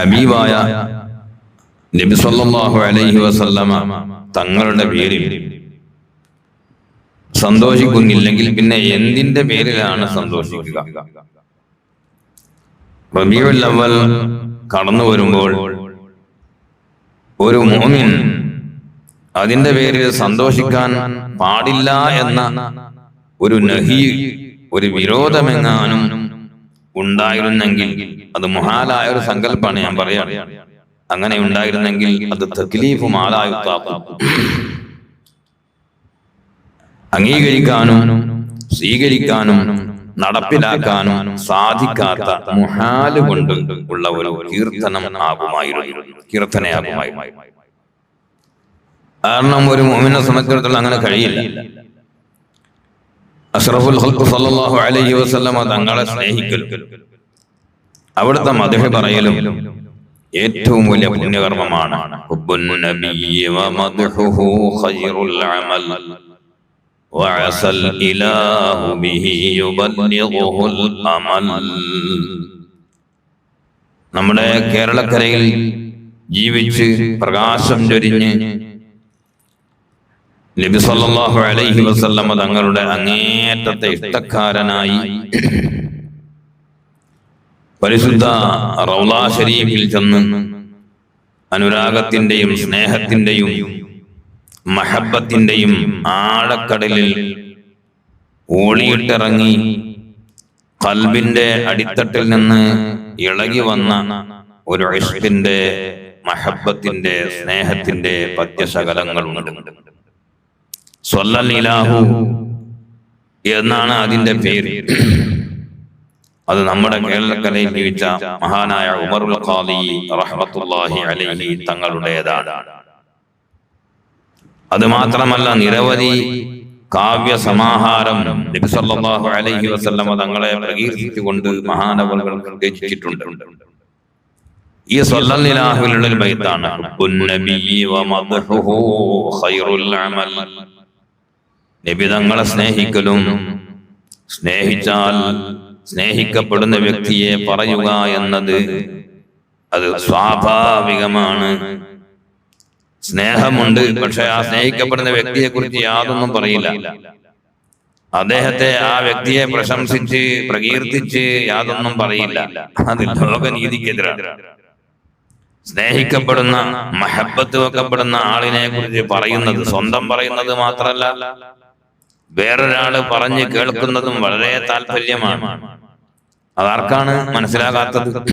ഹബീബായ നബി സല്ലല്ലാഹു അലൈഹി വസല്ലമ തങ്ങളുടെ പേരിൽ സന്തോഷിക്കുന്നില്ലെങ്കിൽ പിന്നെ എന്തിന്റെ പേരിലാണ് സന്തോഷിക്കുക? റബീഉൽ അവ്വൽ കടന്നു വരുമ്പോൾ ഒരു മുഅ്മിൻ അതിന്റെ പേരിൽ സന്തോഷിക്കാൻ പാടില്ല എന്ന ഒരു നഹി, ഒരു വിരോധമെങ്ങാനും ഉണ്ടായിരുന്നെങ്കിൽ അത് മുഹാലായ ഒരു സങ്കല്പമാണ്. ഞാൻ പറയാം, അങ്ങനെ ഉണ്ടായിരുന്നെങ്കിൽ അത് തക്ലീഫ് മാലായുത്താക്കും, അംഗീകരിക്കാനും സ്വീകരിക്കാനും നടപ്പിലാക്കാനും സാധിക്കാത്ത മുഹാല് കൊണ്ട് ഉള്ള ഒരു കീർത്തനയാകുമായിരുന്നു. കാരണം ഒരു മുഅ്മിനെ സംബന്ധിച്ചിടത്തോളം അങ്ങനെ കഴിയില്ല. അഷ്റഫുൽ ഖൽഖ് സല്ലല്ലാഹു അലൈഹി വസല്ലമ തങ്ങളെ സ്നേഹിക്കലും അവിടുത്തെ മദ്ഹ് പറയലും ഏറ്റവും വലിയ പുണ്യകർമ്മമാണ്. ഹുബ്ബുൻ നബിയ്യി വ മദ്ഹുഹു ഖൈറുൽ അമൽ വഅസൽ ഇലാഹു ബിഹി യുബല്ലിഗുൽ അമൽ. നമ്മുടെ കേരളക്കരയിൽ ജീവിച്ച് പ്രകാശം ചൊരിഞ്ഞ് നബി സല്ലല്ലാഹു അലൈഹി വസല്ലമ തങ്ങളുടെ അങ്ങേയറ്റത്തെ ഇഷ്ടക്കാരനായി പരിശുദ്ധ റൗള ശരീഫിൽ ചെന്ന് അനുരാഗത്തിന്റെയും സ്നേഹത്തിന്റെയും മഹബത്തിന്റെയും ആഴക്കടലിൽ ഓളിയിട്ടിറങ്ങി ഖൽബിന്റെ അടിത്തട്ടിൽ നിന്ന് ഇളകി വന്ന ഒരു ഇഷ്കിന്റെ മഹബത്തിന്റെ സ്നേഹത്തിന്റെ പദ്യശകലങ്ങളുണ്ട്. സ്വല്ലല്ലാഹു എന്നാണ് അതിന്റെ പേര്. അത് നമ്മുടെ കേരളക്കരയിൽ ജീവിച്ച മഹാനായ ഉമറുൽ ഖാദി റഹ്മത്തുള്ളാഹി അലൈഹി തങ്ങളുടേതാണ്. അത് മാത്രമല്ല, നിരവധി കാവ്യ സമാഹാരം നബി സല്ലല്ലാഹു അലൈഹി വസല്ലമ തങ്ങളെ പ്രകീർത്തിച്ചുകൊണ്ട് മഹാനവറുകൾ രചിച്ചിട്ടുണ്ട്. ഈ സ്വല്ലല്ലാഹുവിലുള്ള ഒരു ബൈത്താണ് ഹുബ്ബുൻ നബിയ്യി വ മദ്ഹുഹു ഖൈറുൽ അമൽ. നബി തങ്ങളെ സ്നേഹിക്കലും സ്നേഹിച്ചാൽ സ്നേഹിക്കപ്പെടുന്ന വ്യക്തിയെ പറയുക എന്നത് അത് സ്വാഭാവികമാണ്. സ്നേഹമുണ്ട്, പക്ഷെ ആ സ്നേഹിക്കപ്പെടുന്ന വ്യക്തിയെ കുറിച്ച് യാതൊന്നും പറയില്ല. അദ്ദേഹത്തെ, ആ വ്യക്തിയെ പ്രശംസിച്ച് പ്രകീർത്തിച്ച് യാതൊന്നും പറയില്ല. അത് ലോകനീതിക്കെതിരാണ്. സ്നേഹിക്കപ്പെടുന്ന മഹബത്ത് വെക്കപ്പെടുന്ന ആളിനെ കുറിച്ച് പറയുന്നത്, സ്വന്തം പറയുന്നത് മാത്രമല്ല, വേറൊരാള് പറഞ്ഞ് കേൾക്കുന്നതും വളരെ താല്പര്യമാണ്. അതാർക്കാണ് മനസ്സിലാകാത്തത്?